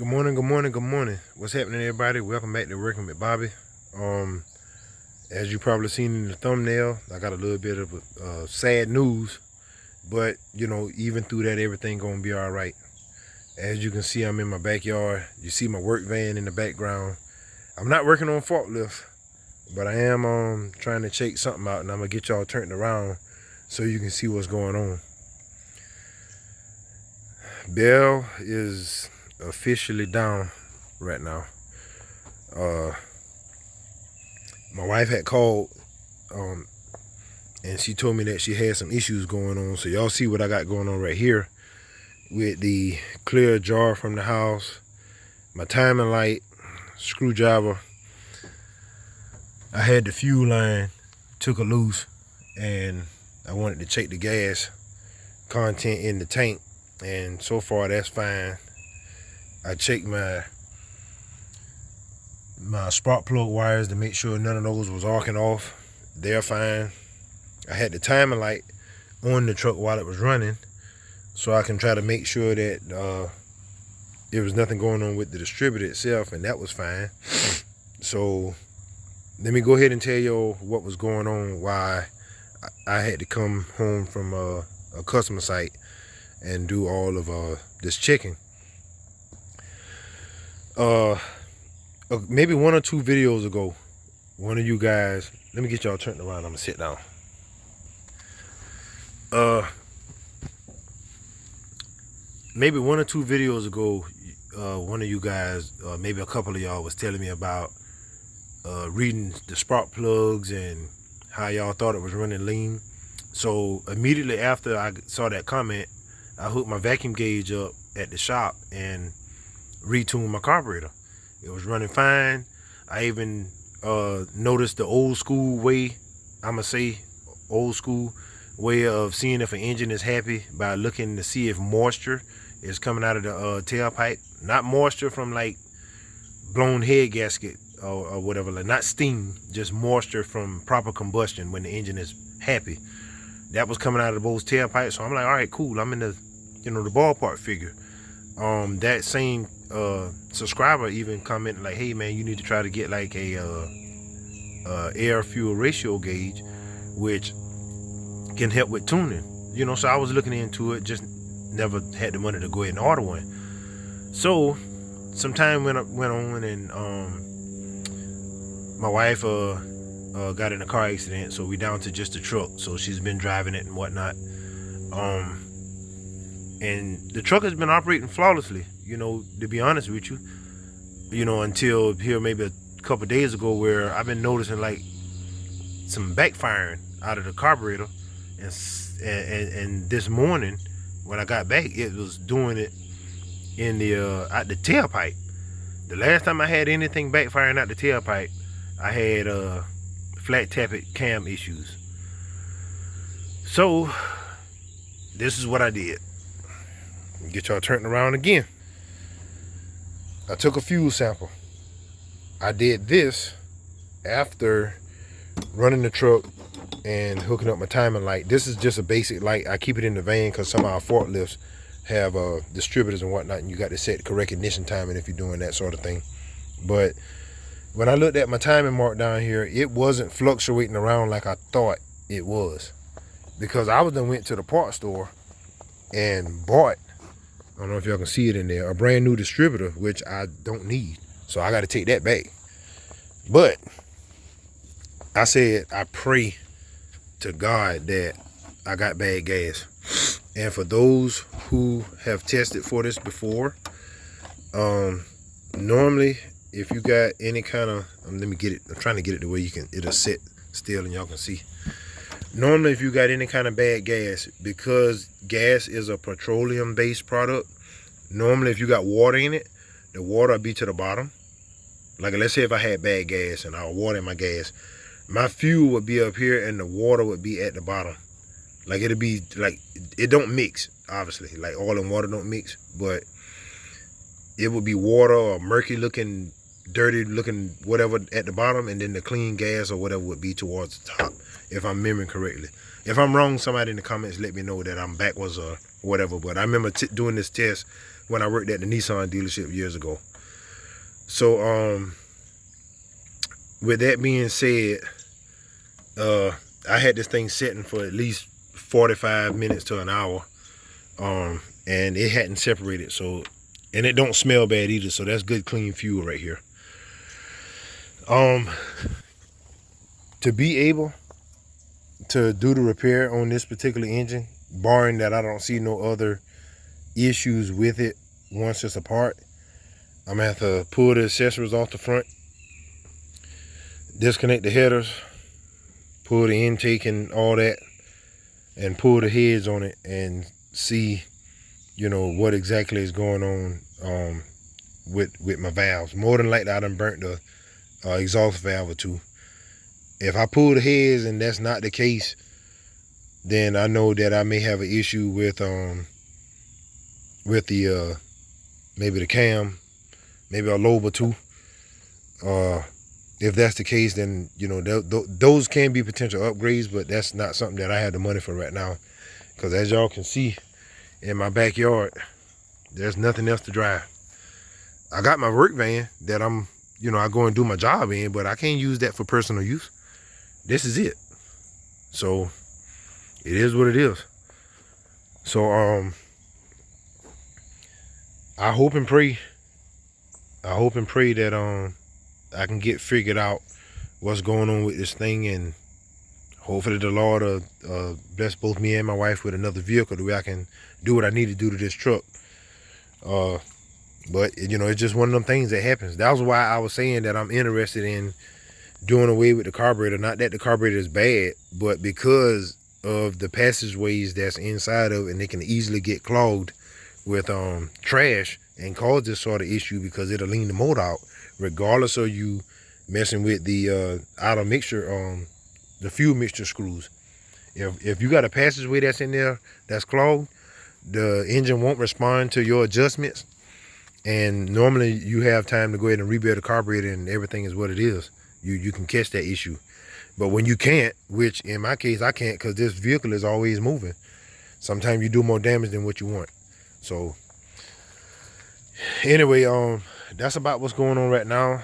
Good morning, good morning, good morning. What's happening, everybody? Welcome back to Working with Bobby. As you probably seen in the thumbnail, I got a little bit of sad news, but you know, even through that, everything gonna be all right. As you can see, I'm in my backyard. You see my work van in the background. I'm not working on forklift, but I am trying to check something out, and I'm gonna get y'all turned around so you can see what's going on. Bell is officially down right now. My wife had called and she told me that she had some issues going on. So y'all see what I got going on right here with the clear jar from the house, my timing light, screwdriver. I had the fuel line, took it loose, and I wanted to check the gas content in the tank, and so far that's fine. I checked my spark plug wires to make sure none of those was arcing off. They're fine. I had the timing light on the truck while it was running, so I can try to make sure that there was nothing going on with the distributor itself, and that was fine. So let me go ahead and tell you what was going on, why I had to come home from a customer site and do all of this checking. Maybe 1 or 2 videos ago, one of you guys, let me get y'all turned around, I'm gonna sit down. Maybe 1 or 2 videos ago, one of you guys, maybe a couple of y'all was telling me about reading the spark plugs and how y'all thought it was running lean. So immediately after I saw that comment, I hooked my vacuum gauge up at the shop and retuned my carburetor. It was running fine. I even noticed the old school way, I'ma say old school way of seeing if an engine is happy by looking to see if moisture is coming out of the tailpipe. Not moisture from like blown head gasket or whatever, like not steam, just moisture from proper combustion when the engine is happy. That was coming out of both tailpipes. So I'm like, all right, cool. I'm in the, the ballpark figure. That same subscriber even commented like, hey man, you need to try to get like a air fuel ratio gauge, which can help with tuning. So I was looking into it, just never had the money to go ahead and order one. So some time went on, and my wife got in a car accident, so we down to just the truck. So she's been driving it and whatnot. And the truck has been operating flawlessly, to be honest with you, until here maybe a couple days ago, where I've been noticing like some backfiring out of the carburetor, and this morning when I got back, it was doing it in the out the tailpipe. The last time I had anything backfiring out the tailpipe, I had flat tappet cam issues. So this is what I did. Get y'all turned around again. I took a fuel sample. I did this after running the truck and hooking up my timing light. This is just a basic light. I keep it in the van because some of our forklifts have distributors and whatnot, and you got to set the correct ignition timing if you're doing that sort of thing. But when I looked at my timing mark down here, it wasn't fluctuating around like I thought it was, because I went to the parts store and bought, I don't know if y'all can see it in there, a brand new distributor, which I don't need. So I got to take that back. But I said, I pray to God that I got bad gas. And for those who have tested for this before, normally if you got any kind of, let me get it, I'm trying to get it the way it'll sit still and y'all can see. Normally, if you got any kind of bad gas, because gas is a petroleum-based product, normally if you got water in it, the water will be to the bottom. Like let's say if I had bad gas and I was water in my gas, my fuel would be up here and the water would be at the bottom. Like it'll be like, it don't mix, obviously. Like oil and water don't mix, but it would be water or murky looking, dirty looking, whatever at the bottom, and then the clean gas or whatever would be towards the top, if I'm remembering correctly. If I'm wrong, somebody in the comments let me know that I'm backwards or whatever. But I remember doing this test when I worked at the Nissan dealership years ago. So with that being said, I had this thing sitting for at least 45 minutes to an hour, and it hadn't separated. So, and it don't smell bad either. So that's good clean fuel right here. To be able to do the repair on this particular engine, barring that I don't see no other issues with it once it's apart, I'm gonna have to pull the accessories off the front, disconnect the headers, pull the intake and all that, and pull the heads on it and see, you know, what exactly is going on with my valves. More than likely I done burnt the exhaust valve or two. If I pull the heads and that's not the case, then I know that I may have an issue with the maybe the cam, maybe a lobe or two. If that's the case, then, you know, those can be potential upgrades, but that's not something that I have the money for right now. Because as y'all can see in my backyard, there's nothing else to drive. I got my work van that I'm, you know, I go and do my job in, but I can't use that for personal use. This is it. So it is what it is. So I hope and pray that I can get figured out what's going on with this thing, and hopefully the Lord bless both me and my wife with another vehicle the way I can do what I need to do to this truck. But you know, it's just one of them things that happens. That was why I was saying that I'm interested in doing away with the carburetor. Not that the carburetor is bad, but because of the passageways that's inside of it, and they can easily get clogged with trash and cause this sort of issue, because it'll lean the motor out, regardless of you messing with the outer mixture, the fuel mixture screws. If you got a passageway that's in there that's clogged, the engine won't respond to your adjustments, and normally you have time to go ahead and rebuild the carburetor and everything is what it is. You can catch that issue. But when you can't, which in my case I can't, because this vehicle is always moving, sometimes you do more damage than what you want. So anyway, that's about what's going on right now.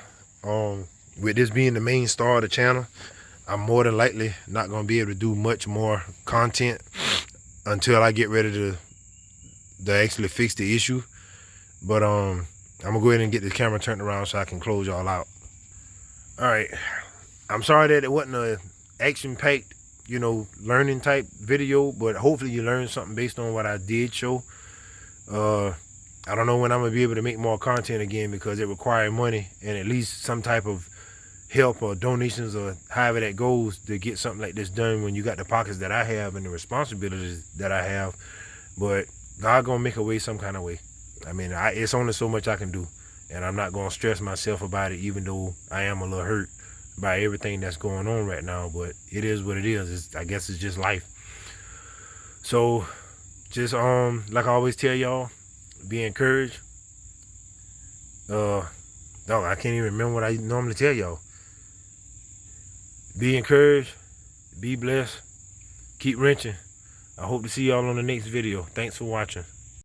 With this being the main star of the channel, I'm more than likely not going to be able to do much more content until I get ready to actually fix the issue. But I'm gonna go ahead and get the camera turned around so I can close y'all out. All right, I'm sorry that it wasn't a action-packed, you know, learning type video, but hopefully you learned something based on what I did show. I don't know when I'm gonna be able to make more content again, because it requires money and at least some type of help or donations or however that goes to get something like this done when you got the pockets that I have and the responsibilities that I have. But God gonna make a way some kind of way. I mean, it's only so much I can do, and I'm not gonna stress myself about it, even though I am a little hurt by everything that's going on right now. But it is what it is. I guess it's just life. So just like I always tell y'all, be encouraged. I can't even remember what I normally tell y'all. Be encouraged, be blessed, keep wrenching. I hope to see y'all on the next video. Thanks for watching.